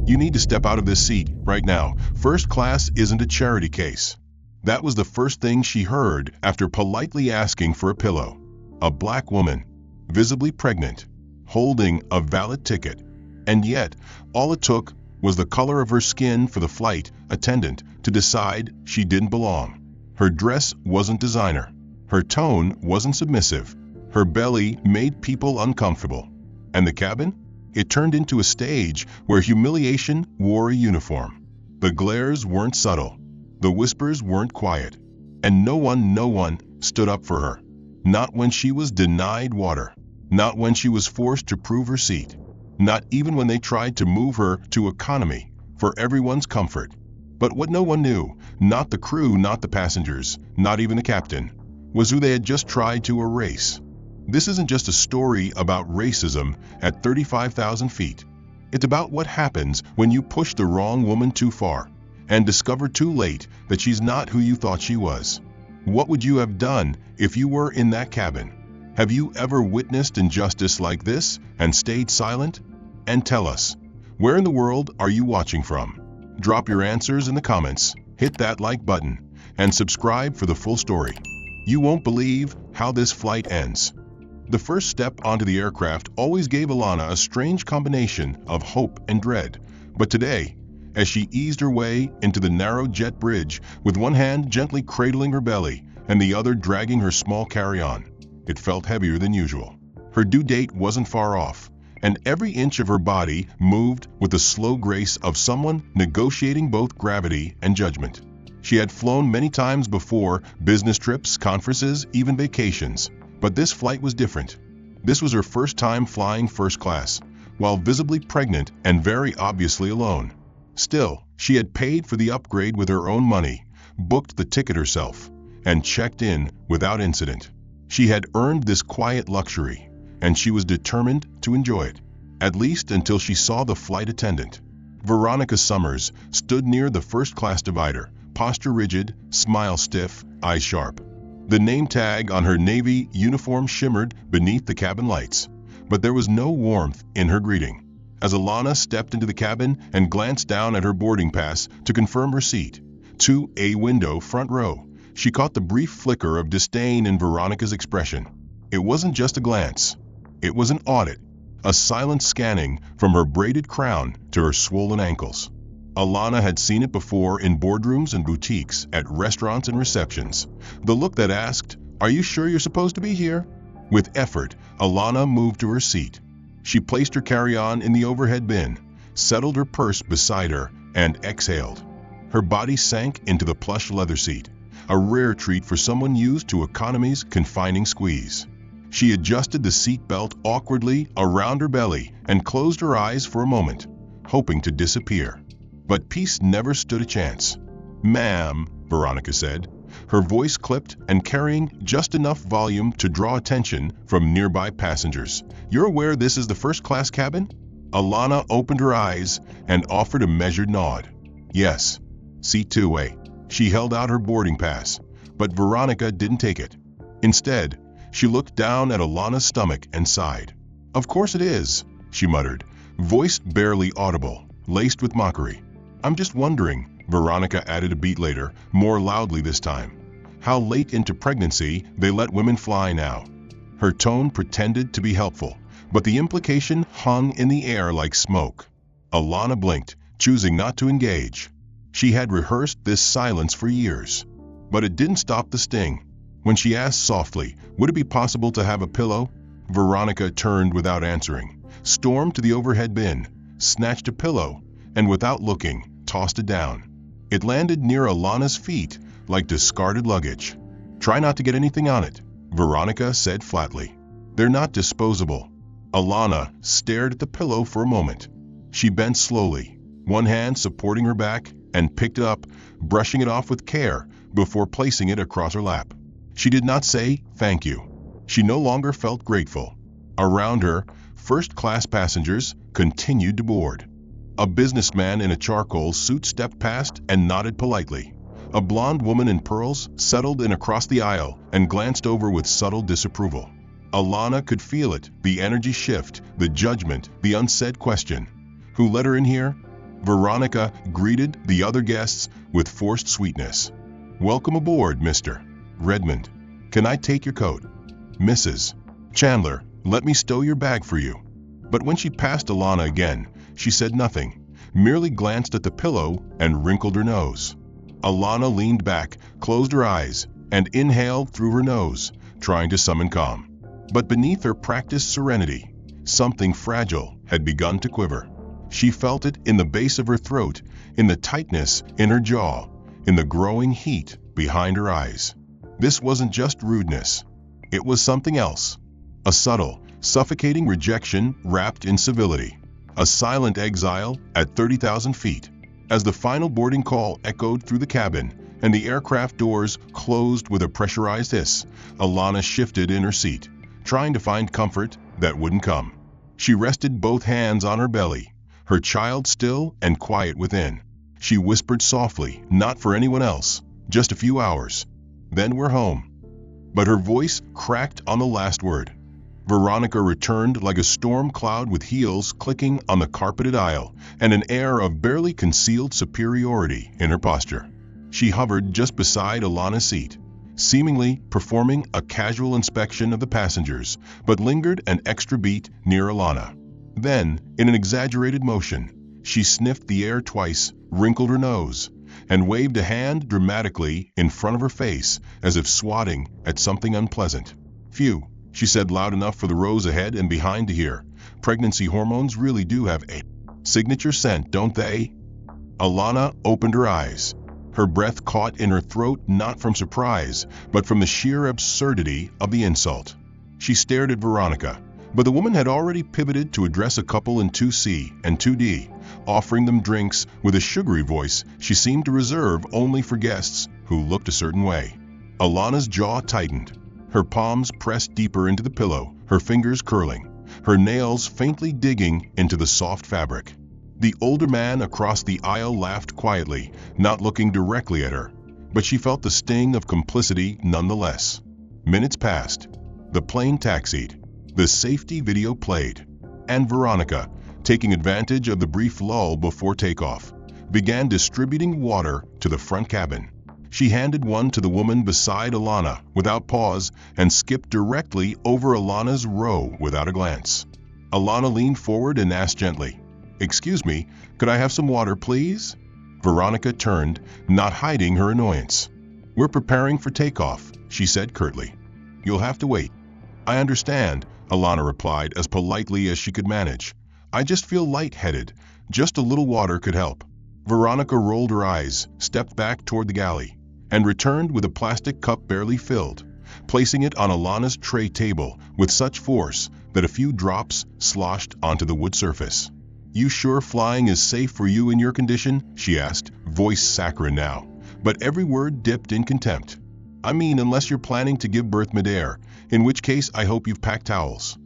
You need to step out of this seat right now. First class isn't a charity case. That was the first thing she heard after politely asking for a pillow. A black woman, visibly pregnant, holding a valid ticket. And yet, all it took was the color of her skin for the flight attendant to decide she didn't belong. Her dress wasn't designer. Her tone wasn't submissive. Her belly made people uncomfortable. And the cabin? It turned into a stage where humiliation wore a uniform. The glares weren't subtle. The whispers weren't quiet. And no one stood up for her. Not when she was denied water. Not when she was forced to prove her seat. Not even when they tried to move her to economy for everyone's comfort. But what no one knew, not the crew, not the passengers, not even the captain, was who they had just tried to erase. This isn't just a story about racism at 35,000 feet. It's about what happens when you push the wrong woman too far and discover too late that she's not who you thought she was. What would you have done if you were in that cabin? Have you ever witnessed injustice like this and stayed silent? And tell us, where in the world are you watching from? Drop your answers in the comments, hit that like button, and subscribe for the full story. You won't believe how this flight ends. The first step onto the aircraft always gave Alana a strange combination of hope and dread. But today, as she eased her way into the narrow jet bridge, with one hand gently cradling her belly and the other dragging her small carry-on, it felt heavier than usual. Her due date wasn't far off, and every inch of her body moved with the slow grace of someone negotiating both gravity and judgment. She had flown many times before, business trips, conferences, even vacations, but this flight was different. This was her first time flying first class, while visibly pregnant and very obviously alone. Still, she had paid for the upgrade with her own money, booked the ticket herself, and checked in without incident. She had earned this quiet luxury, and she was determined to enjoy it, at least until she saw the flight attendant. Veronica Summers stood near the first-class divider, posture rigid, smile stiff, eyes sharp. The name tag on her navy uniform shimmered beneath the cabin lights, but there was no warmth in her greeting. As Alana stepped into the cabin and glanced down at her boarding pass to confirm her seat, to a window front row, she caught the brief flicker of disdain in Veronica's expression. It wasn't just a glance. It was an audit, a silent scanning from her braided crown to her swollen ankles. Alana had seen it before in boardrooms and boutiques, at restaurants and receptions. The look that asked, "Are you sure you're supposed to be here?" With effort, Alana moved to her seat. She placed her carry-on in the overhead bin, settled her purse beside her, and exhaled. Her body sank into the plush leather seat, a rare treat for someone used to economy's confining squeeze. She adjusted the seat belt awkwardly around her belly and closed her eyes for a moment, hoping to disappear. But peace never stood a chance. "Ma'am," Veronica said, her voice clipped and carrying just enough volume to draw attention from nearby passengers. "You're aware this is the first-class cabin?" Alana opened her eyes and offered a measured nod. "Yes, seat 2A." She held out her boarding pass, but Veronica didn't take it. Instead, she looked down at Alana's stomach and sighed. "Of course it is," she muttered, voice barely audible, laced with mockery. "I'm just wondering," Veronica added a beat later, more loudly this time, "how late into pregnancy they let women fly now." Her tone pretended to be helpful, but the implication hung in the air like smoke. Alana blinked, choosing not to engage. She had rehearsed this silence for years, but it didn't stop the sting. When she asked softly, "Would it be possible to have a pillow?" Veronica turned without answering, stormed to the overhead bin, snatched a pillow, and without looking, tossed it down. It landed near Alana's feet like discarded luggage. "Try not to get anything on it," Veronica said flatly. "They're not disposable." Alana stared at the pillow for a moment. She bent slowly, one hand supporting her back, and picked it up, brushing it off with care before placing it across her lap. She did not say thank you. She no longer felt grateful. Around her, first-class passengers continued to board. A businessman in a charcoal suit stepped past and nodded politely. A blonde woman in pearls settled in across the aisle and glanced over with subtle disapproval. Alana could feel it, the energy shift, the judgment, the unsaid question. Who let her in here? Veronica greeted the other guests with forced sweetness. "Welcome aboard, Mr. Redmond. Can I take your coat? Mrs. Chandler, let me stow your bag for you." But when she passed Alana again, she said nothing, merely glanced at the pillow and wrinkled her nose. Alana leaned back, closed her eyes, and inhaled through her nose, trying to summon calm. But beneath her practiced serenity, something fragile had begun to quiver. She felt it in the base of her throat, in the tightness in her jaw, in the growing heat behind her eyes. This wasn't just rudeness. It was something else. A subtle, suffocating rejection wrapped in civility. A silent exile at 30,000 feet. As the final boarding call echoed through the cabin and the aircraft doors closed with a pressurized hiss, Alana shifted in her seat, trying to find comfort that wouldn't come. She rested both hands on her belly, her child still and quiet within. She whispered softly, not for anyone else, "Just a few hours. Then we're home." But her voice cracked on the last word. Veronica returned like a storm cloud with heels clicking on the carpeted aisle and an air of barely concealed superiority in her posture. She hovered just beside Alana's seat, seemingly performing a casual inspection of the passengers, but lingered an extra beat near Alana. Then, in an exaggerated motion, she sniffed the air twice, wrinkled her nose, and waved a hand dramatically in front of her face as if swatting at something unpleasant. "Phew," she said loud enough for the rows ahead and behind to hear. "Pregnancy hormones really do have a signature scent, don't they?" Alana opened her eyes. Her breath caught in her throat not from surprise, but from the sheer absurdity of the insult. She stared at Veronica, but the woman had already pivoted to address a couple in 2C and 2D, offering them drinks with a sugary voice she seemed to reserve only for guests who looked a certain way. Alana's jaw tightened. Her palms pressed deeper into the pillow, her fingers curling, her nails faintly digging into the soft fabric. The older man across the aisle laughed quietly, not looking directly at her, but she felt the sting of complicity nonetheless. Minutes passed. The plane taxied. The safety video played. And Veronica, taking advantage of the brief lull before takeoff, began distributing water to the front cabin. She handed one to the woman beside Alana without pause and skipped directly over Alana's row without a glance. Alana leaned forward and asked gently, "Excuse me, could I have some water, please?" Veronica turned, not hiding her annoyance. "We're preparing for takeoff," she said curtly. "You'll have to wait." "I understand," Alana replied as politely as she could manage. "I just feel lightheaded. Just a little water could help." Veronica rolled her eyes, stepped back toward the galley, and returned with a plastic cup barely filled, placing it on Alana's tray table with such force that a few drops sloshed onto the wood surface. "You sure flying is safe for you in your condition?" she asked, voice saccharine now, but every word dipped in contempt. "I mean, unless you're planning to give birth midair, in which case I hope you've packed towels."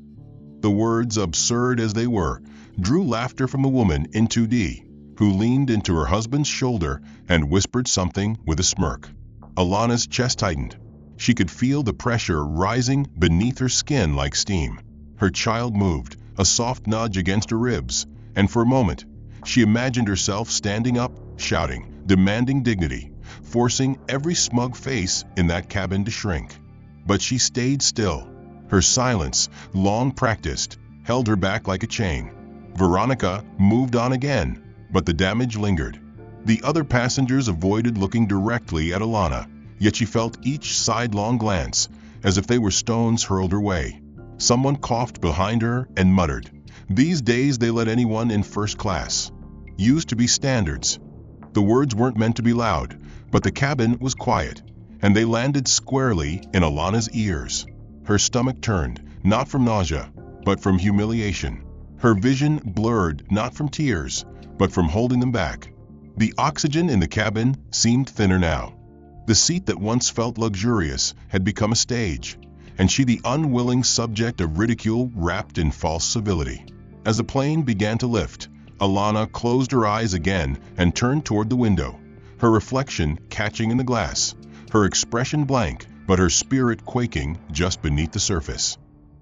The words, absurd as they were, drew laughter from a woman in 2D, who leaned into her husband's shoulder and whispered something with a smirk. Alana's chest tightened. She could feel the pressure rising beneath her skin like steam. Her child moved, a soft nudge against her ribs, and for a moment, she imagined herself standing up, shouting, demanding dignity, forcing every smug face in that cabin to shrink. But she stayed still. Her silence, long practiced, held her back like a chain. Veronica moved on again, but the damage lingered. The other passengers avoided looking directly at Alana, yet she felt each sidelong glance, as if they were stones hurled her way. Someone coughed behind her and muttered, "These days they let anyone in first class." Used to be standards. The words weren't meant to be loud, but the cabin was quiet, and they landed squarely in Alana's ears. Her stomach turned, not from nausea, but from humiliation. Her vision blurred not from tears, but from holding them back. The oxygen in the cabin seemed thinner now. The seat that once felt luxurious had become a stage, and she the unwilling subject of ridicule wrapped in false civility. As the plane began to lift, Alana closed her eyes again and turned toward the window, her reflection catching in the glass, her expression blank, but her spirit quaking just beneath the surface.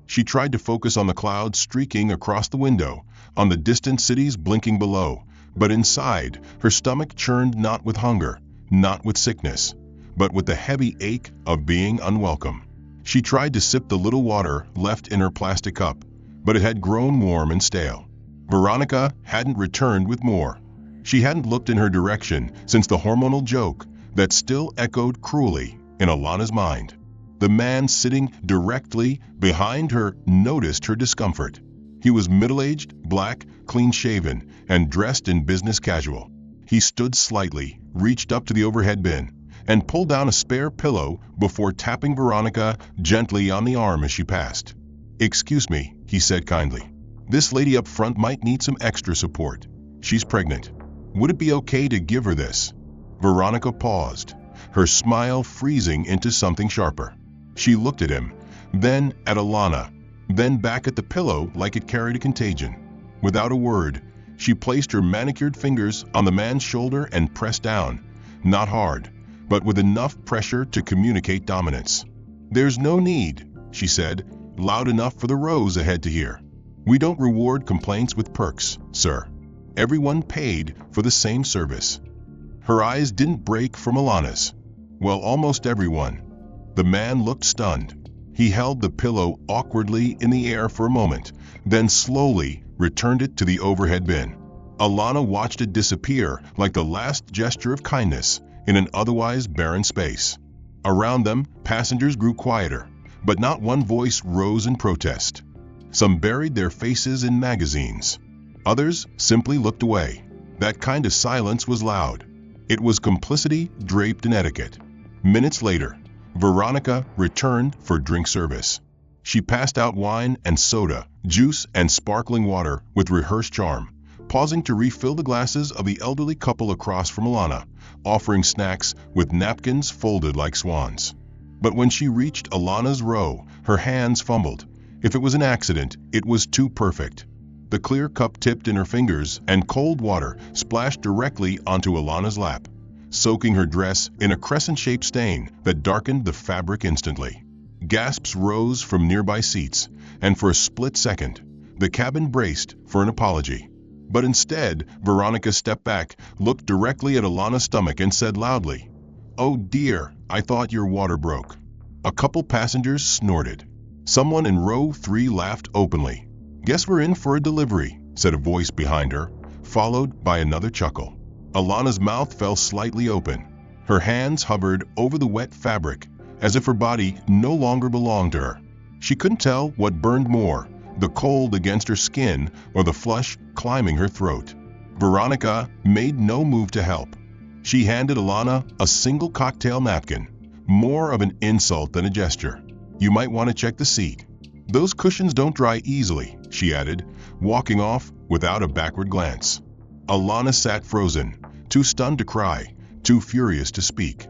She tried to focus on the clouds streaking across the window, on the distant cities blinking below, But inside, her stomach churned not with hunger, not with sickness, but with the heavy ache of being unwelcome. She tried to sip the little water left in her plastic cup, but it had grown warm and stale. Veronica hadn't returned with more. She hadn't looked in her direction since the hormonal joke that still echoed cruelly in Alana's mind. The man sitting directly behind her noticed her discomfort. He was middle-aged, black, clean-shaven, and dressed in business casual. He stood slightly, reached up to the overhead bin, and pulled down a spare pillow before tapping Veronica gently on the arm as she passed. "Excuse me," he said kindly. "This lady up front might need some extra support. She's pregnant. Would it be okay to give her this?" Veronica paused, her smile freezing into something sharper. She looked at him, then at Alana, then back at the pillow like it carried a contagion. Without a word, she placed her manicured fingers on the man's shoulder and pressed down, not hard, but with enough pressure to communicate dominance. "There's no need," she said, loud enough for the rows ahead to hear. "We don't reward complaints with perks, sir. Everyone paid for the same service." Her eyes didn't break from Alana's. "Well, almost everyone." The man looked stunned. He held the pillow awkwardly in the air for a moment, then slowly returned it to the overhead bin. Alana watched it disappear like the last gesture of kindness in an otherwise barren space. Around them, passengers grew quieter, but not one voice rose in protest. Some buried their faces in magazines. Others simply looked away. That kind of silence was loud. It was complicity draped in etiquette. Minutes later, Veronica returned for drink service. She passed out wine and soda, juice and sparkling water with rehearsed charm, pausing to refill the glasses of the elderly couple across from Alana, offering snacks with napkins folded like swans. But when she reached Alana's row, her hands fumbled. If it was an accident, it was too perfect. The clear cup tipped in her fingers, and cold water splashed directly onto Alana's lap, soaking her dress in a crescent-shaped stain that darkened the fabric instantly. Gasps rose from nearby seats, and for a split second, the cabin braced for an apology. But instead, Veronica stepped back, looked directly at Alana's stomach, and said loudly, "Oh dear, I thought your water broke." A couple passengers snorted. Someone in row 3 laughed openly. "Guess we're in for a delivery," said a voice behind her, followed by another chuckle. Alana's mouth fell slightly open. Her hands hovered over the wet fabric, as if her body no longer belonged to her. She couldn't tell what burned more, the cold against her skin or the flush climbing her throat. Veronica made no move to help. She handed Alana a single cocktail napkin, more of an insult than a gesture. "You might want to check the seat. Those cushions don't dry easily," she added, walking off without a backward glance. Alana sat frozen, too stunned to cry, too furious to speak.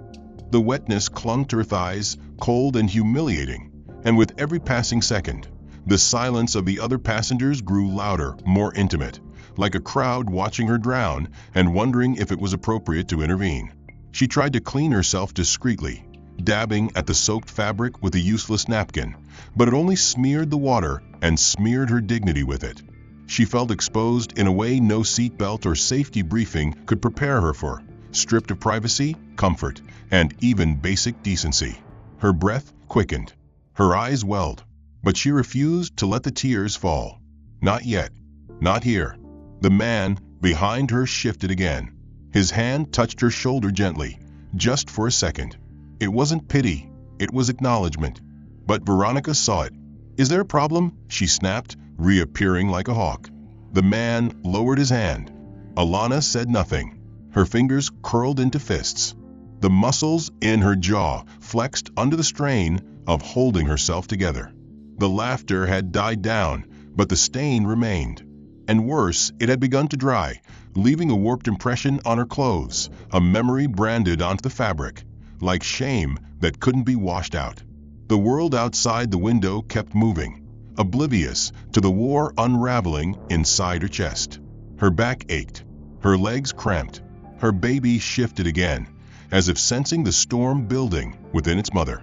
The wetness clung to her thighs, cold and humiliating, and with every passing second, the silence of the other passengers grew louder, more intimate, like a crowd watching her drown and wondering if it was appropriate to intervene. She tried to clean herself discreetly, dabbing at the soaked fabric with a useless napkin, but it only smeared the water and smeared her dignity with it. She felt exposed in a way no seatbelt or safety briefing could prepare her for, stripped of privacy, comfort, and even basic decency. Her breath quickened. Her eyes welled, but she refused to let the tears fall. Not yet. Not here. The man behind her shifted again. His hand touched her shoulder gently, just for a second. It wasn't pity, it was acknowledgement. But Veronica saw it. "Is there a problem?" she snapped, reappearing like a hawk. The man lowered his hand. Alana said nothing. Her fingers curled into fists. The muscles in her jaw flexed under the strain of holding herself together. The laughter had died down, but the stain remained. And worse, it had begun to dry, leaving a warped impression on her clothes, a memory branded onto the fabric, like shame that couldn't be washed out. The world outside the window kept moving, oblivious to the war unraveling inside her chest. Her back ached, her legs cramped, her baby shifted again, as if sensing the storm building within its mother.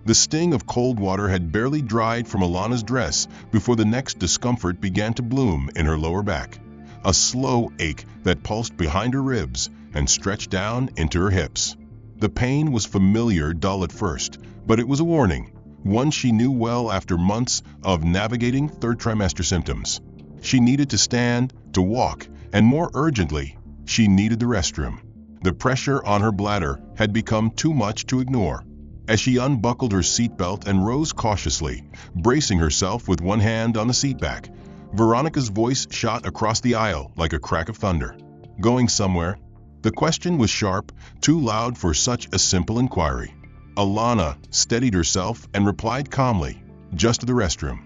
The sting of cold water had barely dried from Alana's dress before the next discomfort began to bloom in her lower back, a slow ache that pulsed behind her ribs and stretched down into her hips. The pain was familiar, dull at first, but it was a warning, one she knew well after months of navigating third trimester symptoms. She needed to stand, to walk, and more urgently, she needed the restroom. The pressure on her bladder had become too much to ignore. As she unbuckled her seatbelt and rose cautiously, bracing herself with one hand on the seatback, Veronica's voice shot across the aisle like a crack of thunder. Going somewhere? The question was sharp, too loud for such a simple inquiry. Alana steadied herself and replied calmly, "Just to the restroom."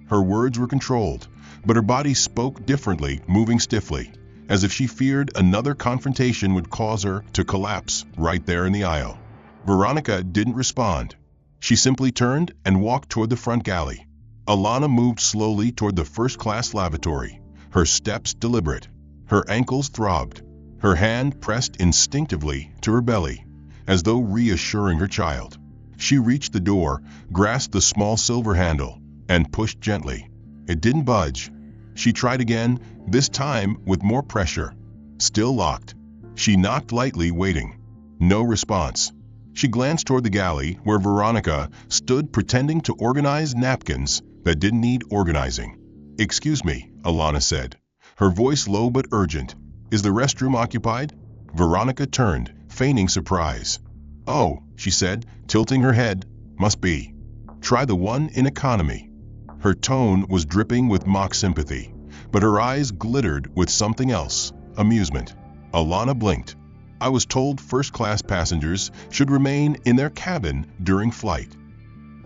Her words were controlled, but her body spoke differently, moving stiffly, as if she feared another confrontation would cause her to collapse right there in the aisle. Veronica didn't respond. She simply turned and walked toward the front galley. Alana moved slowly toward the first-class lavatory, her steps deliberate. Her ankles throbbed. Her hand pressed instinctively to her belly, as though reassuring her child. She reached the door, grasped the small silver handle, and pushed gently. It didn't budge. She tried again, this time with more pressure. Still locked. She knocked lightly, waiting. No response. She glanced toward the galley, where Veronica stood pretending to organize napkins that didn't need organizing. "Excuse me," Alana said, her voice low but urgent. "Is the restroom occupied?" Veronica turned, feigning surprise. "Oh," she said, tilting her head, "must be. Try the one in economy." Her tone was dripping with mock sympathy, but her eyes glittered with something else, amusement. Alana blinked. "I was told first-class passengers should remain in their cabin during flight."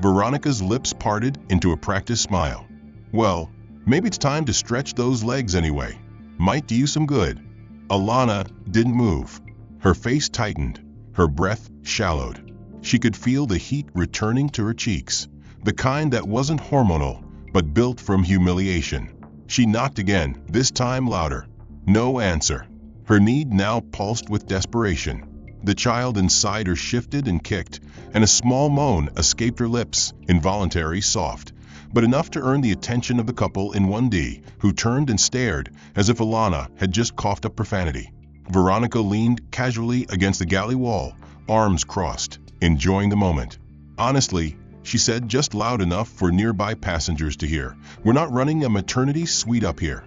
Veronica's lips parted into a practiced smile. "Well, maybe it's time to stretch those legs anyway. Might do you some good." Alana didn't move. Her face tightened. Her breath shallowed. She could feel the heat returning to her cheeks, the kind that wasn't hormonal, but built from humiliation. She knocked again, this time louder. No answer. Her need now pulsed with desperation. The child inside her shifted and kicked, and a small moan escaped her lips, involuntary, soft, but enough to earn the attention of the couple in 1D, who turned and stared as if Alana had just coughed up profanity. Veronica leaned casually against the galley wall, arms crossed, enjoying the moment. "Honestly," she said just loud enough for nearby passengers to hear, "we're not running a maternity suite up here."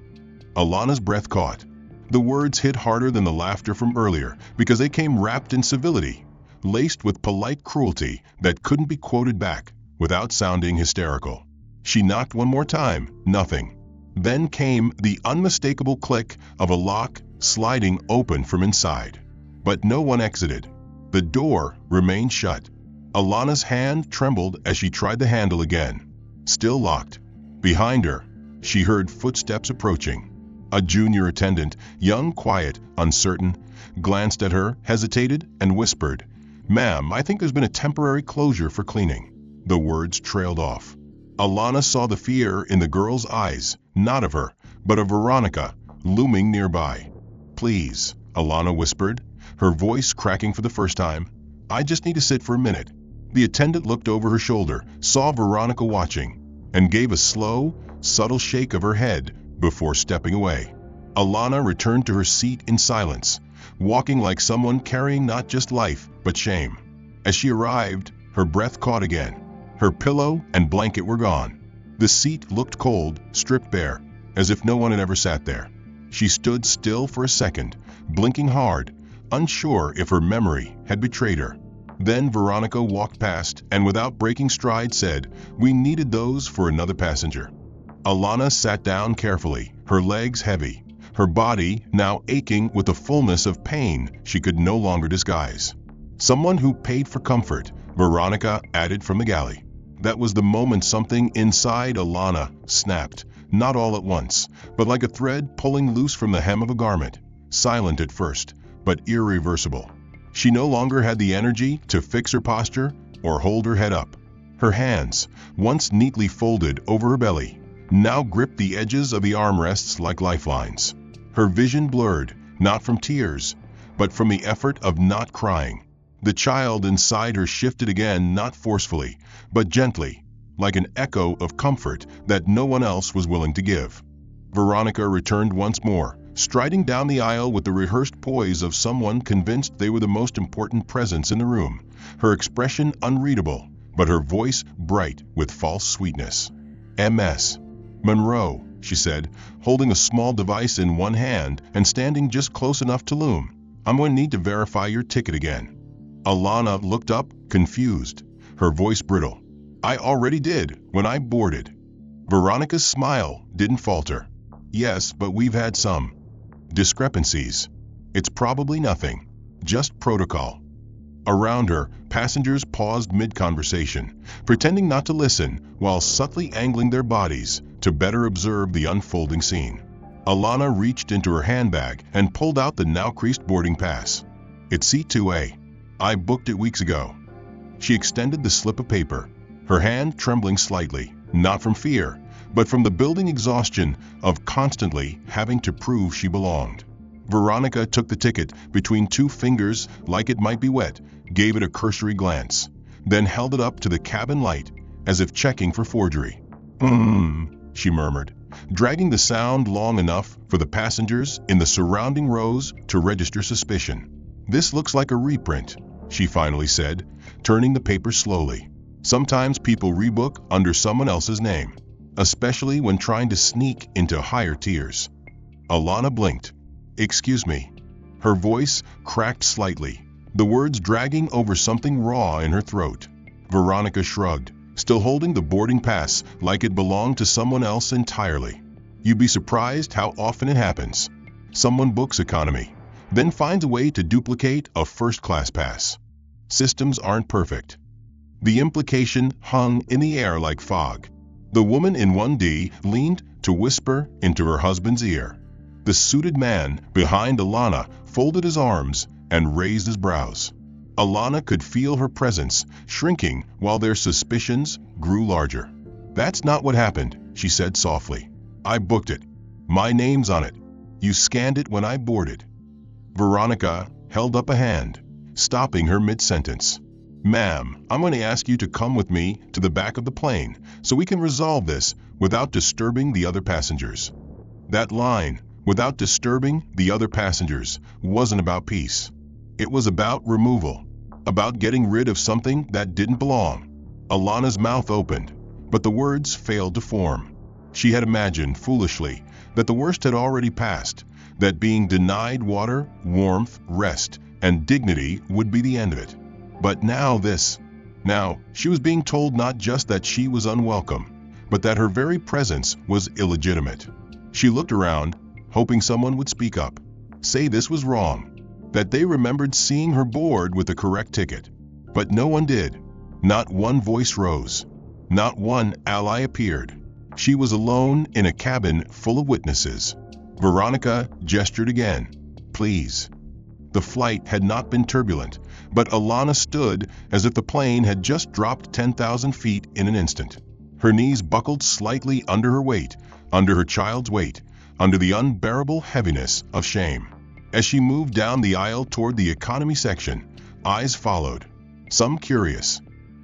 Alana's breath caught. The words hit harder than the laughter from earlier because they came wrapped in civility, laced with polite cruelty that couldn't be quoted back without sounding hysterical. She knocked one more time, nothing. Then came the unmistakable click of a lock sliding open from inside. But no one exited. The door remained shut. Alana's hand trembled as she tried the handle again. Still locked. Behind her, she heard footsteps approaching. A junior attendant, young, quiet, uncertain, glanced at her, hesitated, and whispered, "Ma'am, I think there's been a temporary closure for cleaning." The words trailed off. Alana saw the fear in the girl's eyes, not of her, but of Veronica, looming nearby. "Please," Alana whispered, her voice cracking for the first time. "I just need to sit for a minute." The attendant looked over her shoulder, saw Veronica watching, and gave a slow, subtle shake of her head before stepping away. Alana returned to her seat in silence, walking like someone carrying not just life, but shame. As she arrived, her breath caught again. Her pillow and blanket were gone. The seat looked cold, stripped bare, as if no one had ever sat there. She stood still for a second, blinking hard, unsure if her memory had betrayed her. Then Veronica walked past and without breaking stride said, "We needed those for another passenger." Alana sat down carefully, her legs heavy, her body now aching with a fullness of pain she could no longer disguise. "Someone who paid for comfort," Veronica added from the galley. That was the moment something inside Alana snapped, not all at once, but like a thread pulling loose from the hem of a garment, silent at first, but irreversible. She no longer had the energy to fix her posture or hold her head up. Her hands, once neatly folded over her belly, now gripped the edges of the armrests like lifelines. Her vision blurred, not from tears, but from the effort of not crying. The child inside her shifted again, not forcefully, but gently, like an echo of comfort that no one else was willing to give. Veronica returned once more, striding down the aisle with the rehearsed poise of someone convinced they were the most important presence in the room, her expression unreadable, but her voice bright with false sweetness. "Ms. Monroe," she said, holding a small device in one hand and standing just close enough to loom. "I'm going to need to verify your ticket again." Alana looked up, confused, her voice brittle. "I already did, when I boarded." Veronica's smile didn't falter. "Yes, but we've had some discrepancies. It's probably nothing, just protocol." Around her, passengers paused mid-conversation, pretending not to listen while subtly angling their bodies to better observe the unfolding scene. Alana reached into her handbag and pulled out the now-creased boarding pass. "It's C2A. I booked it weeks ago." She extended the slip of paper, her hand trembling slightly, not from fear, but from the building exhaustion of constantly having to prove she belonged. Veronica took the ticket between two fingers like it might be wet, gave it a cursory glance, then held it up to the cabin light as if checking for forgery. She murmured, dragging the sound long enough for the passengers in the surrounding rows to register suspicion. "This looks like a reprint," she finally said, turning the paper slowly. "Sometimes people rebook under someone else's name, especially when trying to sneak into higher tiers." Alana blinked. "Excuse me." Her voice cracked slightly, the words dragging over something raw in her throat. Veronica shrugged, still holding the boarding pass like it belonged to someone else entirely. "You'd be surprised how often it happens. Someone books economy, then finds a way to duplicate a first-class pass. Systems aren't perfect." The implication hung in the air like fog. The woman in 1D leaned to whisper into her husband's ear. The suited man behind Alana folded his arms and raised his brows. Alana could feel her presence shrinking while their suspicions grew larger. "That's not what happened," she said softly. "I booked it. My name's on it. You scanned it when I boarded." Veronica held up a hand, stopping her mid-sentence. "Ma'am, I'm going to ask you to come with me to the back of the plane so we can resolve this without disturbing the other passengers." That line, "without disturbing the other passengers," wasn't about peace. It was about removal, about getting rid of something that didn't belong. Alana's mouth opened, but the words failed to form. She had imagined, foolishly, that the worst had already passed, that being denied water, warmth, rest, and dignity would be the end of it. But now this. Now, she was being told not just that she was unwelcome, but that her very presence was illegitimate. She looked around, hoping someone would speak up, say this was wrong, that they remembered seeing her board with the correct ticket. But no one did. Not one voice rose. Not one ally appeared. She was alone in a cabin full of witnesses. Veronica gestured again. "Please." The flight had not been turbulent, but Alana stood as if the plane had just dropped 10,000 feet in an instant. Her knees buckled slightly under her weight, under her child's weight, under the unbearable heaviness of shame. As she moved down the aisle toward the economy section, eyes followed. Some curious,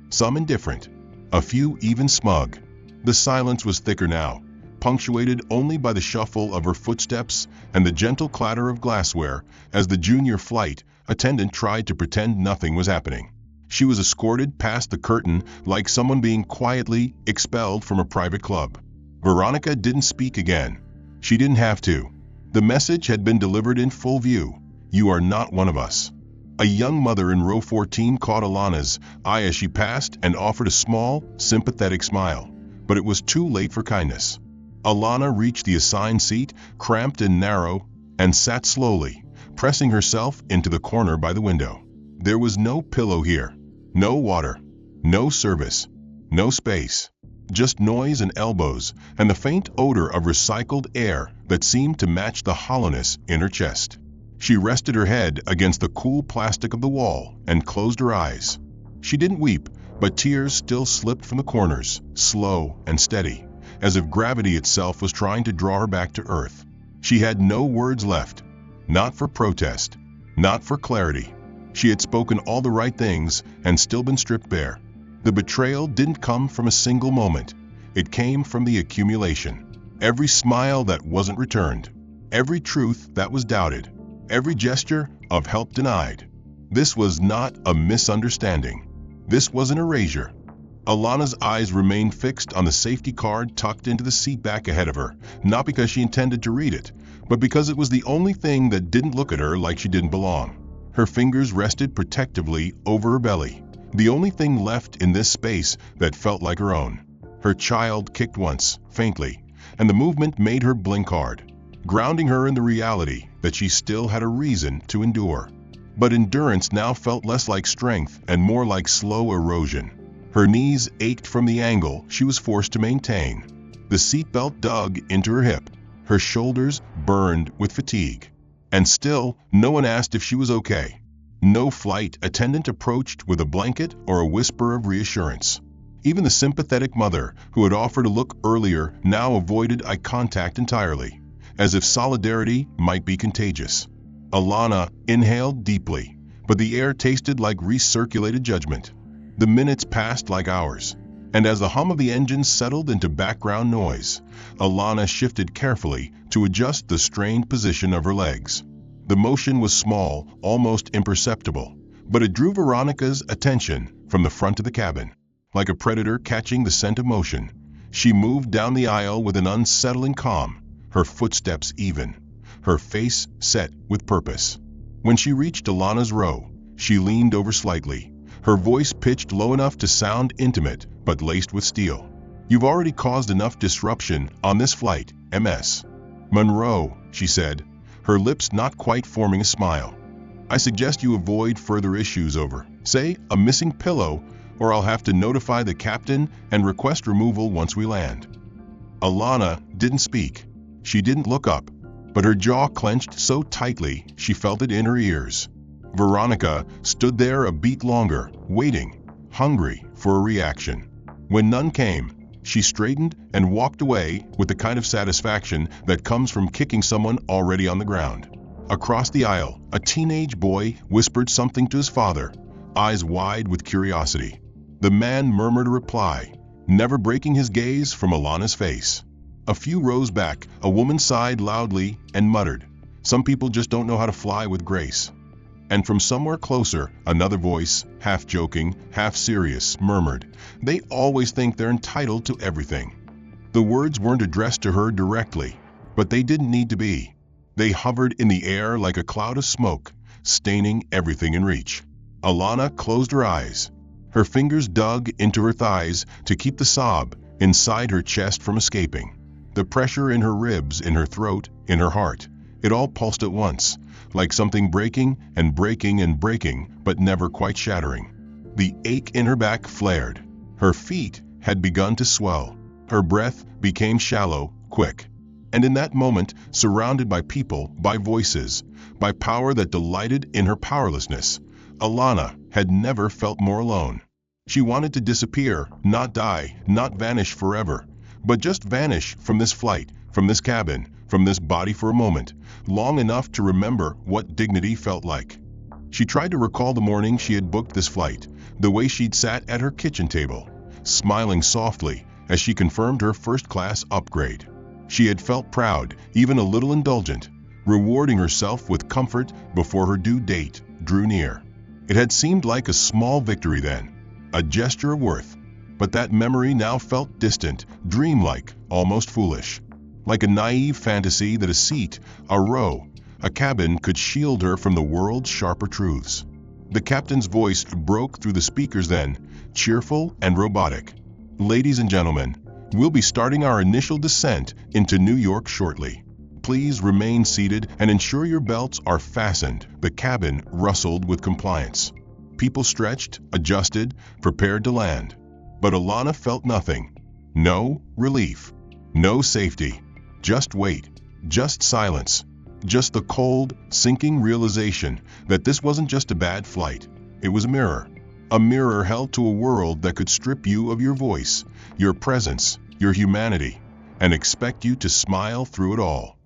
some indifferent, a few even smug. The silence was thicker now, punctuated only by the shuffle of her footsteps and the gentle clatter of glassware as the junior flight attendant tried to pretend nothing was happening. She was escorted past the curtain like someone being quietly expelled from a private club. Veronica didn't speak again. She didn't have to. The message had been delivered in full view. You are not one of us. A young mother in row 14 caught Alana's eye as she passed and offered a small, sympathetic smile, but it was too late for kindness. Alana reached the assigned seat, cramped and narrow, and sat slowly, pressing herself into the corner by the window. There was no pillow here, no water, no service, no space, just noise and elbows and the faint odor of recycled air that seemed to match the hollowness in her chest. She rested her head against the cool plastic of the wall and closed her eyes. She didn't weep, but tears still slipped from the corners, slow and steady, as if gravity itself was trying to draw her back to earth. She had no words left, not for protest, not for clarity. She had spoken all the right things and still been stripped bare. The betrayal didn't come from a single moment. It came from the accumulation. Every smile that wasn't returned, every truth that was doubted, every gesture of help denied. This was not a misunderstanding. This was an erasure. Alana's eyes remained fixed on the safety card tucked into the seat back ahead of her, not because she intended to read it, but because it was the only thing that didn't look at her like she didn't belong. Her fingers rested protectively over her belly, the only thing left in this space that felt like her own. Her child kicked once, faintly, and the movement made her blink hard, grounding her in the reality that she still had a reason to endure. But endurance now felt less like strength and more like slow erosion. Her knees ached from the angle she was forced to maintain. The seatbelt dug into her hip. Her shoulders burned with fatigue. And still, no one asked if she was okay. No flight attendant approached with a blanket or a whisper of reassurance. Even the sympathetic mother who had offered a look earlier now avoided eye contact entirely, as if solidarity might be contagious. Alana inhaled deeply, but the air tasted like recirculated judgment. The minutes passed like hours, and as the hum of the engine settled into background noise, Alana shifted carefully to adjust the strained position of her legs. The motion was small, almost imperceptible, but it drew Veronica's attention from the front of the cabin. Like a predator catching the scent of motion, she moved down the aisle with an unsettling calm, her footsteps even, her face set with purpose. When she reached Alana's row, she leaned over slightly, her voice pitched low enough to sound intimate but laced with steel. "You've already caused enough disruption on this flight, Ms. Monroe," she said, her lips not quite forming a smile. "I suggest you avoid further issues over, say, a missing pillow, or I'll have to notify the captain and request removal once we land." Alana didn't speak. She didn't look up, but her jaw clenched so tightly she felt it in her ears. Veronica stood there a beat longer, waiting, hungry for a reaction. When none came, she straightened and walked away with the kind of satisfaction that comes from kicking someone already on the ground. Across the aisle, a teenage boy whispered something to his father, eyes wide with curiosity. The man murmured a reply, never breaking his gaze from Alana's face. A few rows back, a woman sighed loudly and muttered, "Some people just don't know how to fly with grace." And from somewhere closer, another voice, half joking, half serious, murmured, "They always think they're entitled to everything." The words weren't addressed to her directly, but they didn't need to be. They hovered in the air like a cloud of smoke, staining everything in reach. Alana closed her eyes. Her fingers dug into her thighs to keep the sob inside her chest from escaping. The pressure in her ribs, in her throat, in her heart, it all pulsed at once, like something breaking and breaking and breaking, but never quite shattering. The ache in her back flared. Her feet had begun to swell. Her breath became shallow, quick. And in that moment, surrounded by people, by voices, by power that delighted in her powerlessness, Alana had never felt more alone. She wanted to disappear, not die, not vanish forever, but just vanish from this flight, from this cabin, from this body for a moment, long enough to remember what dignity felt like. She tried to recall the morning she had booked this flight, the way she'd sat at her kitchen table, smiling softly as she confirmed her first-class upgrade. She had felt proud, even a little indulgent, rewarding herself with comfort before her due date drew near. It had seemed like a small victory then, a gesture of worth, but that memory now felt distant, dreamlike, almost foolish. Like a naive fantasy that a seat, a row, a cabin could shield her from the world's sharper truths. The captain's voice broke through the speakers then, cheerful and robotic. "Ladies and gentlemen, we'll be starting our initial descent into New York shortly. Please remain seated and ensure your belts are fastened." The cabin rustled with compliance. People stretched, adjusted, prepared to land. But Alana felt nothing. No relief. No safety. Just wait. Just silence. Just the cold, sinking realization that this wasn't just a bad flight. It was a mirror. A mirror held to a world that could strip you of your voice, your presence, your humanity, and expect you to smile through it all.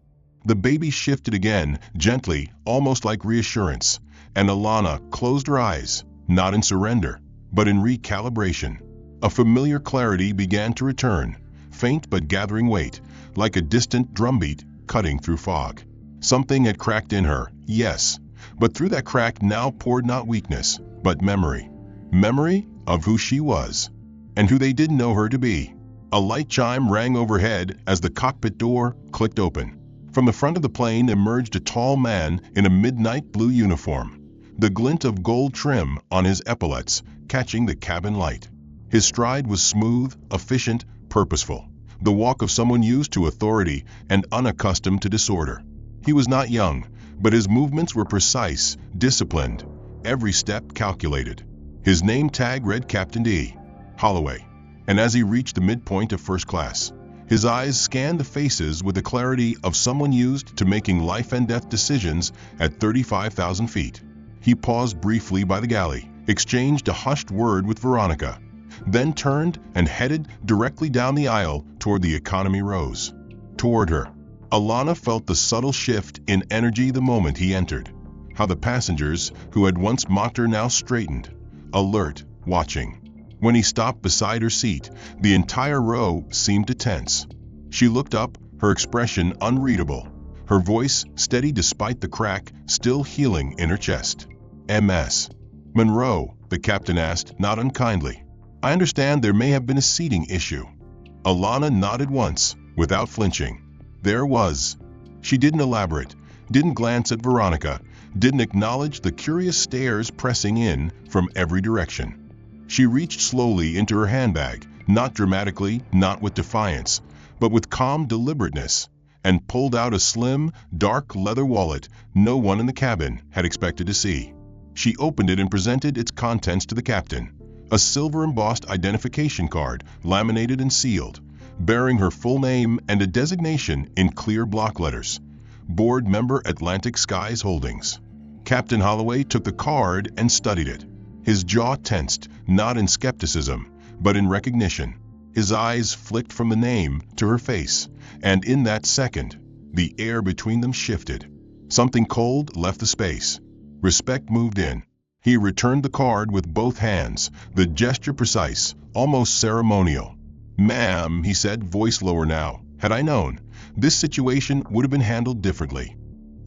The baby shifted again, gently, almost like reassurance, and Alana closed her eyes, not in surrender, but in recalibration. A familiar clarity began to return, faint but gathering weight, like a distant drumbeat cutting through fog. Something had cracked in her, yes, but through that crack now poured not weakness, but memory. Memory of who she was, and who they didn't know her to be. A light chime rang overhead as the cockpit door clicked open. From the front of the plane emerged a tall man in a midnight blue uniform, the glint of gold trim on his epaulets catching the cabin light. His stride was smooth, efficient, purposeful, the walk of someone used to authority and unaccustomed to disorder. He was not young, but his movements were precise, disciplined, every step calculated. His name tag read Captain D. Holloway, and as he reached the midpoint of first class, his eyes scanned the faces with the clarity of someone used to making life and death decisions at 35,000 feet. He paused briefly by the galley, exchanged a hushed word with Veronica, then turned and headed directly down the aisle toward the economy rows. Toward her, Alana felt the subtle shift in energy the moment he entered. How the passengers who had once mocked her now straightened, alert, watching. When he stopped beside her seat, the entire row seemed to tense. She looked up, her expression unreadable, her voice steady despite the crack still healing in her chest. "Ms. Monroe," the captain asked, not unkindly. "I understand there may have been a seating issue." Alana nodded once, without flinching. There was. She didn't elaborate, didn't glance at Veronica, didn't acknowledge the curious stares pressing in from every direction. She reached slowly into her handbag, not dramatically, not with defiance, but with calm deliberateness, and pulled out a slim, dark leather wallet no one in the cabin had expected to see. She opened it and presented its contents to the captain, a silver-embossed identification card, laminated and sealed, bearing her full name and a designation in clear block letters. Board member Atlantic Skies Holdings. Captain Holloway took the card and studied it. His jaw tensed, not in skepticism, but in recognition. His eyes flicked from the name to her face, and in that second, the air between them shifted. Something cold left the space. Respect moved in. He returned the card with both hands, the gesture precise, almost ceremonial. "Ma'am," he said, voice lower now, "had I known, this situation would have been handled differently."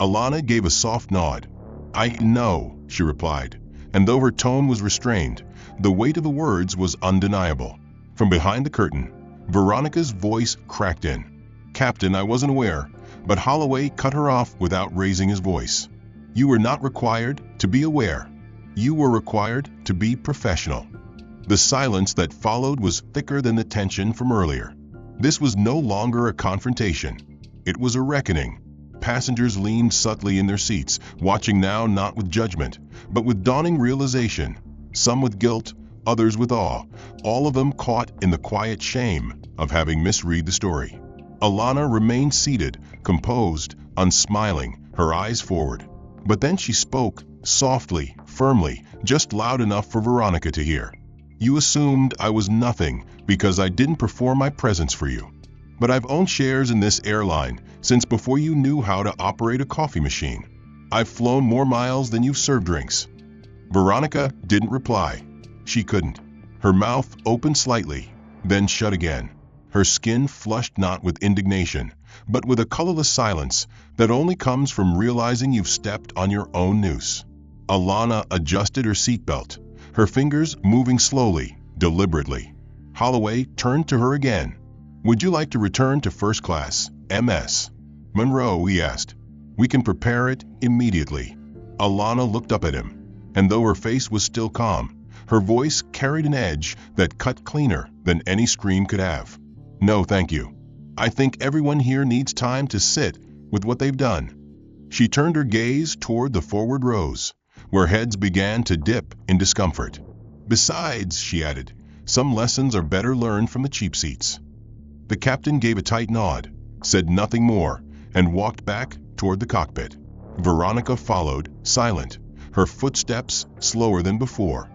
Alana gave a soft nod. "I know," she replied, and though her tone was restrained, the weight of the words was undeniable. From behind the curtain, Veronica's voice cracked in. "Captain, I wasn't aware," but Holloway cut her off without raising his voice. "You were not required to be aware. You were required to be professional." The silence that followed was thicker than the tension from earlier. This was no longer a confrontation. It was a reckoning. Passengers leaned subtly in their seats, watching now not with judgment, but with dawning realization, some with guilt, others with awe, all of them caught in the quiet shame of having misread the story. Alana remained seated, composed, unsmiling, her eyes forward. But then she spoke, softly, firmly, just loud enough for Veronica to hear. "You assumed I was nothing because I didn't perform my presence for you. But I've owned shares in this airline since before you knew how to operate a coffee machine. I've flown more miles than you've served drinks." Veronica didn't reply. She couldn't. Her mouth opened slightly, then shut again. Her skin flushed not with indignation, but with a colorless silence that only comes from realizing you've stepped on your own noose. Alana adjusted her seatbelt, her fingers moving slowly, deliberately. Holloway turned to her again. "Would you like to return to first class, Ms. Monroe?" he asked. "We can prepare it immediately." Alana looked up at him, and though her face was still calm, her voice carried an edge that cut cleaner than any scream could have. "No, thank you. I think everyone here needs time to sit with what they've done." She turned her gaze toward the forward rows, where heads began to dip in discomfort. "Besides," she added, "some lessons are better learned from the cheap seats." The captain gave a tight nod, said nothing more, and walked back toward the cockpit. Veronica followed, silent, her footsteps slower than before.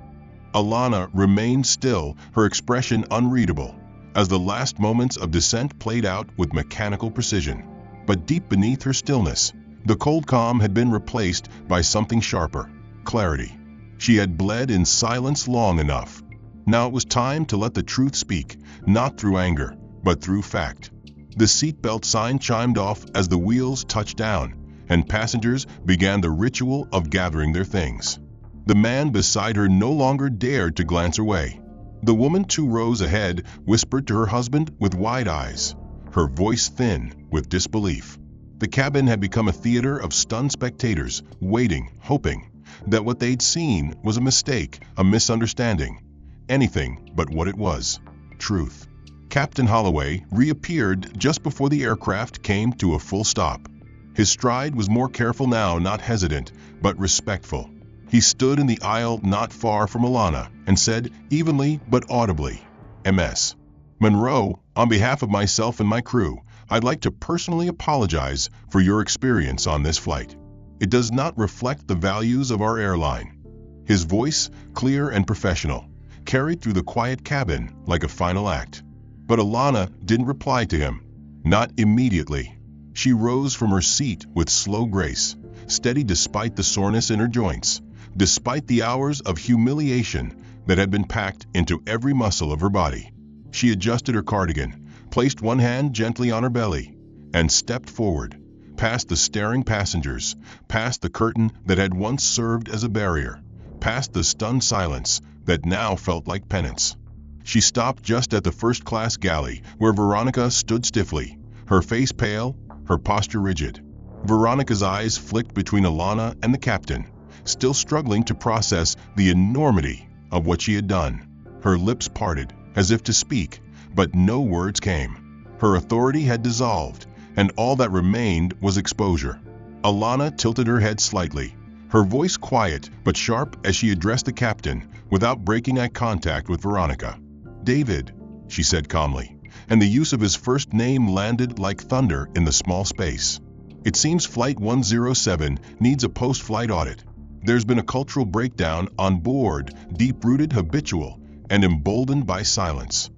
Alana remained still, her expression unreadable, as the last moments of descent played out with mechanical precision. But deep beneath her stillness, the cold calm had been replaced by something sharper, clarity. She had bled in silence long enough. Now it was time to let the truth speak, not through anger, but through fact. The seatbelt sign chimed off as the wheels touched down, and passengers began the ritual of gathering their things. The man beside her no longer dared to glance away. The woman 2 rows ahead whispered to her husband with wide eyes, her voice thin with disbelief. The cabin had become a theater of stunned spectators, waiting, hoping that what they'd seen was a mistake, a misunderstanding, anything but what it was, truth. Captain Holloway reappeared just before the aircraft came to a full stop. His stride was more careful now, not hesitant, but respectful. He stood in the aisle not far from Alana and said, evenly but audibly, "Ms. Monroe, on behalf of myself and my crew, I'd like to personally apologize for your experience on this flight. It does not reflect the values of our airline." His voice, clear and professional, carried through the quiet cabin like a final act. But Alana didn't reply to him. Not immediately. She rose from her seat with slow grace, steady despite the soreness in her joints, despite the hours of humiliation that had been packed into every muscle of her body. She adjusted her cardigan, placed one hand gently on her belly, and stepped forward, past the staring passengers, past the curtain that had once served as a barrier, past the stunned silence that now felt like penance. She stopped just at the first-class galley, where Veronica stood stiffly, her face pale, her posture rigid. Veronica's eyes flicked between Alana and the captain, still struggling to process the enormity of what she had done. Her lips parted, as if to speak, but no words came. Her authority had dissolved, and all that remained was exposure. Alana tilted her head slightly, her voice quiet but sharp as she addressed the captain without breaking eye contact with Veronica. "David," she said calmly, and the use of his first name landed like thunder in the small space. "It seems Flight 107 needs a post-flight audit. There's been a cultural breakdown on board, deep-rooted, habitual, and emboldened by silence."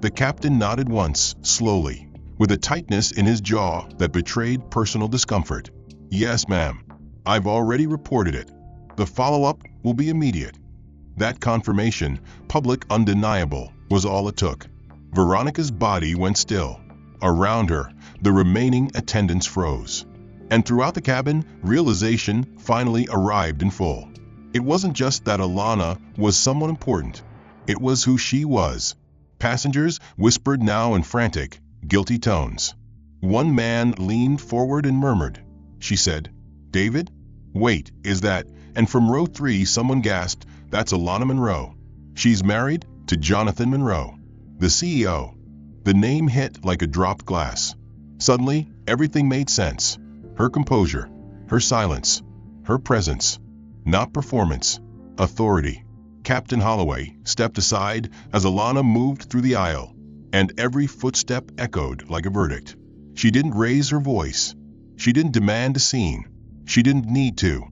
The captain nodded once, slowly, with a tightness in his jaw that betrayed personal discomfort. "Yes, ma'am. I've already reported it. The follow-up will be immediate." That confirmation, public, undeniable, was all it took. Veronica's body went still. Around her, the remaining attendants froze. And throughout the cabin, realization finally arrived in full. It wasn't just that Alana was someone important. It was who she was. Passengers whispered now in frantic, guilty tones. One man leaned forward and murmured. She said, "David? Wait, is that?" And from row 3 someone gasped, "That's Alana Monroe. She's married to Jonathan Monroe, the CEO." The name hit like a dropped glass. Suddenly, everything made sense. Her composure, her silence, her presence. Not performance, authority. Captain Holloway stepped aside as Alana moved through the aisle, and every footstep echoed like a verdict. She didn't raise her voice. She didn't demand a scene. She didn't need to.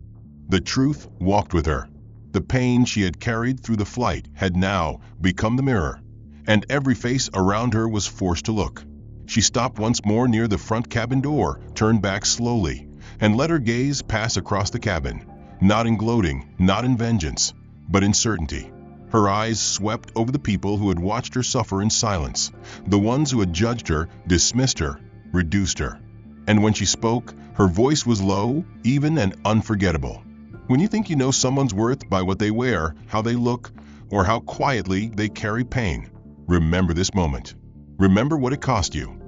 The truth walked with her. The pain she had carried through the flight had now become the mirror, and every face around her was forced to look. She stopped once more near the front cabin door, turned back slowly, and let her gaze pass across the cabin, not in gloating, not in vengeance, but in certainty. Her eyes swept over the people who had watched her suffer in silence, the ones who had judged her, dismissed her, reduced her. And when she spoke, her voice was low, even, and unforgettable. When you think you know someone's worth by what they wear, how they look, or how quietly they carry pain, remember this moment. Remember what it cost you.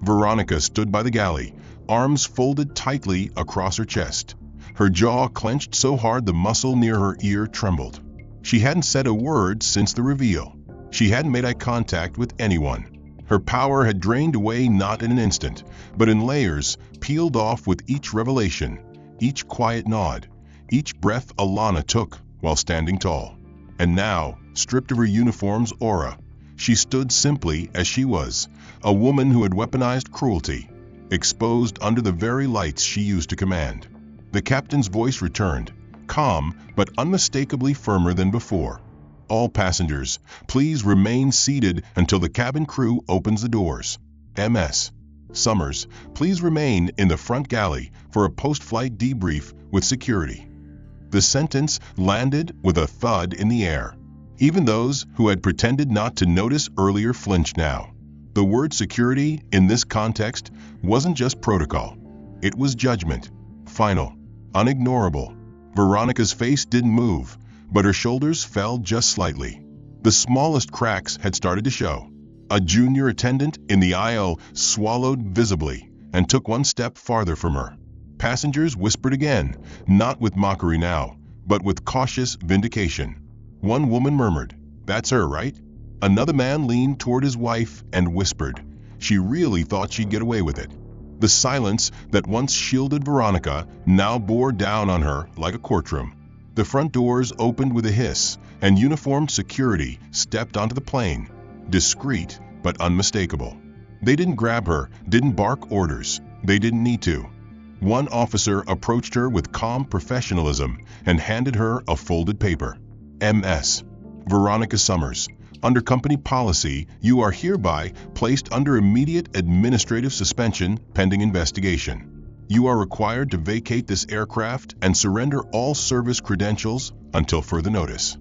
Veronica stood by the galley, arms folded tightly across her chest. Her jaw clenched so hard the muscle near her ear trembled. She hadn't said a word since the reveal. She hadn't made eye contact with anyone. Her power had drained away not in an instant, but in layers, peeled off with each revelation, each quiet nod, each breath Alana took while standing tall. And now, stripped of her uniform's aura, she stood simply as she was, a woman who had weaponized cruelty, exposed under the very lights she used to command. The captain's voice returned, calm but unmistakably firmer than before. "All passengers, please remain seated until the cabin crew opens the doors. Ms. Summers, please remain in the front galley for a post-flight debrief with security." The sentence landed with a thud in the air. Even those who had pretended not to notice earlier flinched now. The word security in this context wasn't just protocol. It was judgment. final, unignorable. Veronica's face didn't move, but her shoulders fell just slightly. The smallest cracks had started to show. A junior attendant in the aisle swallowed visibly and took one step farther from her. Passengers whispered again, not with mockery now, but with cautious vindication. One woman murmured, "That's her, right?" Another man leaned toward his wife and whispered, "She really thought she'd get away with it." The silence that once shielded Veronica now bore down on her like a courtroom. The front doors opened with a hiss, and uniformed security stepped onto the plane, discreet but unmistakable. They didn't grab her, didn't bark orders. They didn't need to. One officer approached her with calm professionalism and handed her a folded paper. "MS. Veronica Summers. Under company policy, you are hereby placed under immediate administrative suspension pending investigation. You are required to vacate this aircraft and surrender all service credentials until further notice."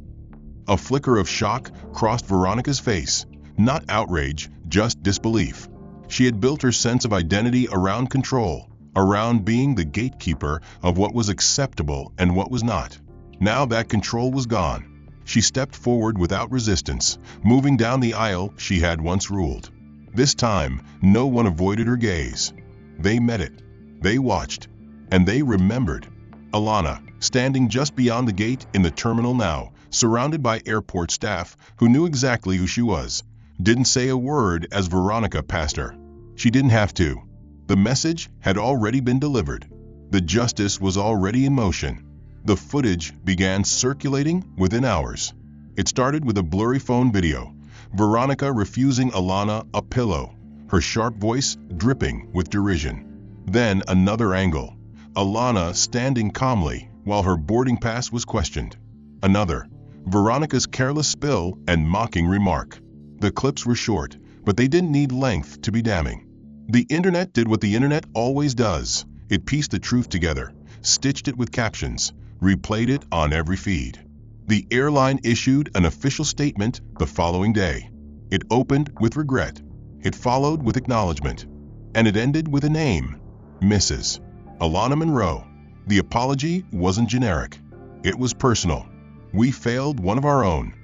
A flicker of shock crossed Veronica's face. Not outrage, just disbelief. She had built her sense of identity around control, around being the gatekeeper of what was acceptable and what was not. Now that control was gone. She stepped forward without resistance, moving down the aisle she had once ruled. This time, no one avoided her gaze. They met it. They watched. And they remembered. Alana, standing just beyond the gate in the terminal now, surrounded by airport staff who knew exactly who she was, didn't say a word as Veronica passed her. She didn't have to. The message had already been delivered. The justice was already in motion. The footage began circulating within hours. It started with a blurry phone video, Veronica refusing Alana a pillow, her sharp voice dripping with derision. Then another angle, Alana standing calmly while her boarding pass was questioned. Another, Veronica's careless spill and mocking remark. The clips were short, but they didn't need length to be damning. The internet did what the internet always does. It pieced the truth together, stitched it with captions, replayed it on every feed. The airline issued an official statement the following day. It opened with regret. It followed with acknowledgement. And it ended with a name, Mrs. Alana Monroe. The apology wasn't generic. It was personal. "We failed one of our own."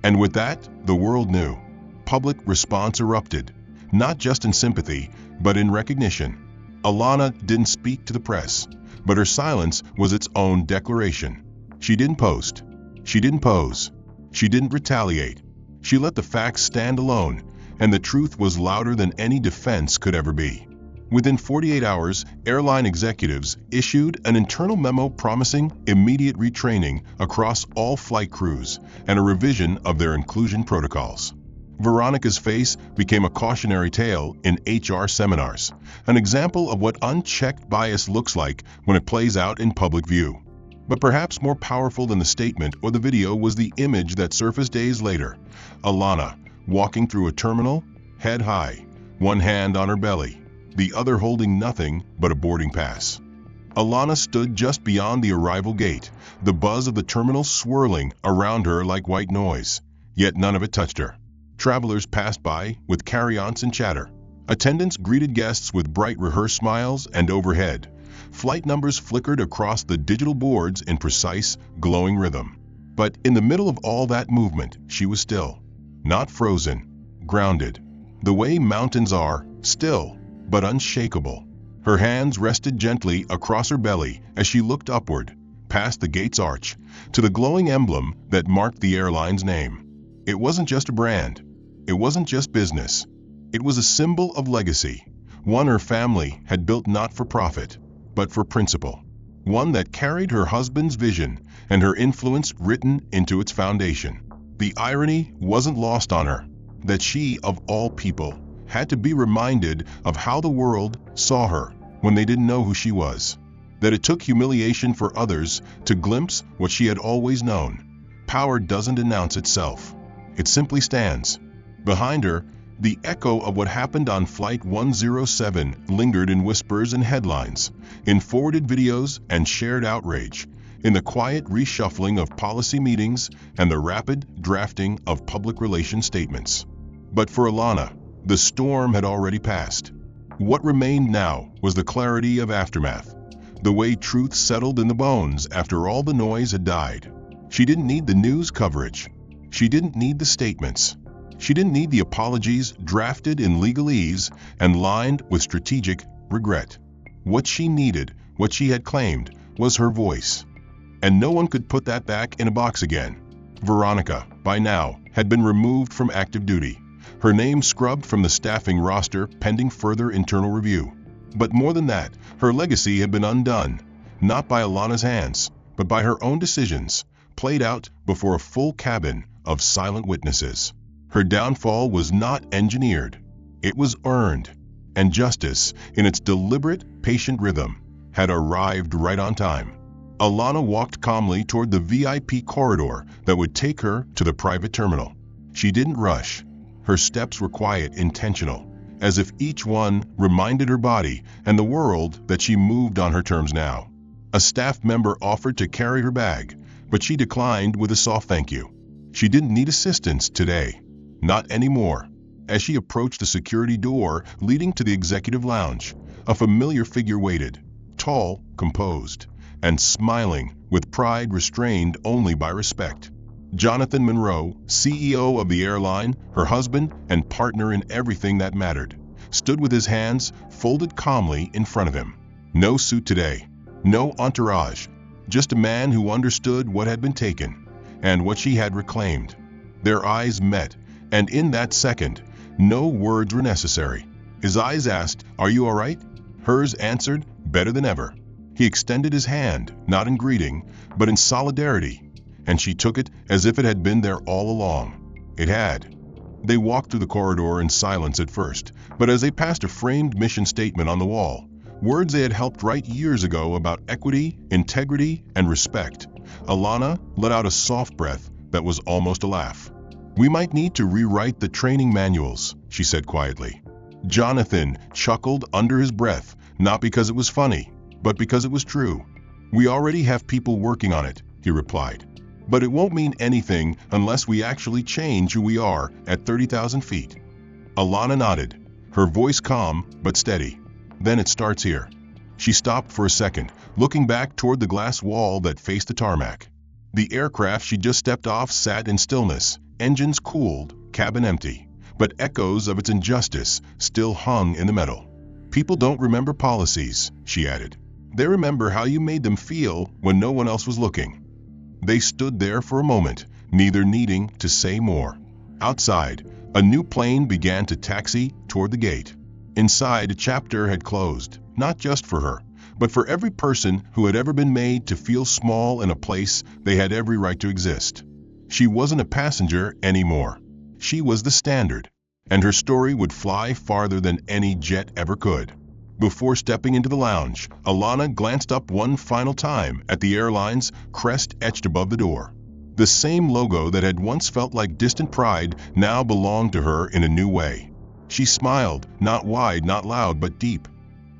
And with that, the world knew. Public response erupted, not just in sympathy, but in recognition. Alana didn't speak to the press, but her silence was its own declaration. She didn't post. She didn't pose. She didn't retaliate. She let the facts stand alone, and the truth was louder than any defense could ever be. Within 48 hours, airline executives issued an internal memo promising immediate retraining across all flight crews and a revision of their inclusion protocols. Veronica's face became a cautionary tale in HR seminars, an example of what unchecked bias looks like when it plays out in public view. But perhaps more powerful than the statement or the video was the image that surfaced days later. Alana, walking through a terminal, head high, one hand on her belly, the other holding nothing but a boarding pass. Alana stood just beyond the arrival gate, the buzz of the terminal swirling around her like white noise, yet none of it touched her. Travelers passed by with carry-ons and chatter. Attendants greeted guests with bright rehearsed smiles, and overhead, flight numbers flickered across the digital boards in precise, glowing rhythm. But in the middle of all that movement, she was still. Not frozen, grounded. The way mountains are, still, but unshakable. Her hands rested gently across her belly as she looked upward, past the gate's arch, to the glowing emblem that marked the airline's name. It wasn't just a brand. It wasn't just business. It was a symbol of legacy, one her family had built not for profit, but for principle. One that carried her husband's vision and her influence written into its foundation. The irony wasn't lost on her, that she, of all people, had to be reminded of how the world saw her when they didn't know who she was. That it took humiliation for others to glimpse what she had always known. Power doesn't announce itself. It simply stands. Behind her, the echo of what happened on Flight 107 lingered in whispers and headlines, in forwarded videos and shared outrage, in the quiet reshuffling of policy meetings and the rapid drafting of public relations statements. But for Alana, the storm had already passed. What remained now was the clarity of aftermath. the way truth settled in the bones after all the noise had died. She didn't need the news coverage. She didn't need the statements. She didn't need the apologies drafted in legalese and lined with strategic regret. What she needed, what she had claimed, was her voice. And no one could put that back in a box again. Veronica, by now, had been removed from active duty, her name scrubbed from the staffing roster pending further internal review. But more than that, her legacy had been undone, not by Alana's hands, but by her own decisions, played out before a full cabin of silent witnesses. Her downfall was not engineered. It was earned, and justice, in its deliberate, patient rhythm, had arrived right on time. Alana walked calmly toward the VIP corridor that would take her to the private terminal. She didn't rush. Her steps were quiet, intentional, as if each one reminded her body and the world that she moved on her terms now. A staff member offered to carry her bag, but she declined with a soft thank you. She didn't need assistance today. Not anymore. As she approached the security door leading to the executive lounge, a familiar figure waited, tall, composed, and smiling with pride restrained only by respect. Jonathan Monroe, CEO of the airline, her husband and partner in everything that mattered, stood with his hands folded calmly in front of him. No suit today, no entourage, just a man who understood what had been taken and what she had reclaimed. Their eyes met, and in that second, no words were necessary. His eyes asked, "Are you all right?" Hers answered, "Better than ever." He extended his hand, not in greeting, but in solidarity, and she took it as if it had been there all along. It had. They walked through the corridor in silence at first, but as they passed a framed mission statement on the wall, words they had helped write years ago about equity, integrity, and respect, Alana let out a soft breath that was almost a laugh. "We might need to rewrite the training manuals," she said quietly. Jonathan chuckled under his breath, not because it was funny, but because it was true. "We already have people working on it," he replied. "But it won't mean anything unless we actually change who we are at 30,000 feet. Alana nodded, her voice calm but steady. "Then it starts here." She stopped for a second, looking back toward the glass wall that faced the tarmac. The aircraft she just stepped off sat in stillness, engines cooled, cabin empty, but echoes of its injustice still hung in the metal. "People don't remember policies," she added. "They remember how you made them feel when no one else was looking." They stood there for a moment, neither needing to say more. Outside, a new plane began to taxi toward the gate. Inside, a chapter had closed, not just for her, but for every person who had ever been made to feel small in a place they had every right to exist. She wasn't a passenger anymore. She was the standard, and her story would fly farther than any jet ever could. Before stepping into the lounge, Alana glanced up one final time at the airline's crest etched above the door. The same logo that had once felt like distant pride now belonged to her in a new way. She smiled, not wide, not loud, but deep.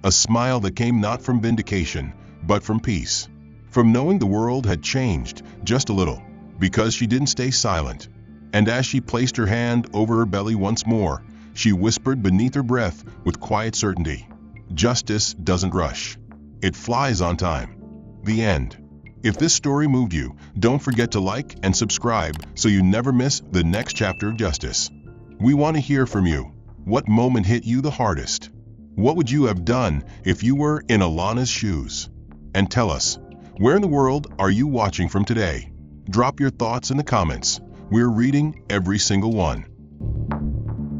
A smile that came not from vindication, but from peace. From knowing the world had changed just a little, because she didn't stay silent. And as she placed her hand over her belly once more, she whispered beneath her breath with quiet certainty, "Justice doesn't rush. It flies on time." The end. If this story moved you, don't forget to like and subscribe so you never miss the next chapter of justice. We want to hear from you. What moment hit you the hardest? What would you have done if you were in Alana's shoes? And tell us, where in the world are you watching from today? Drop your thoughts in the comments. We're reading every single one.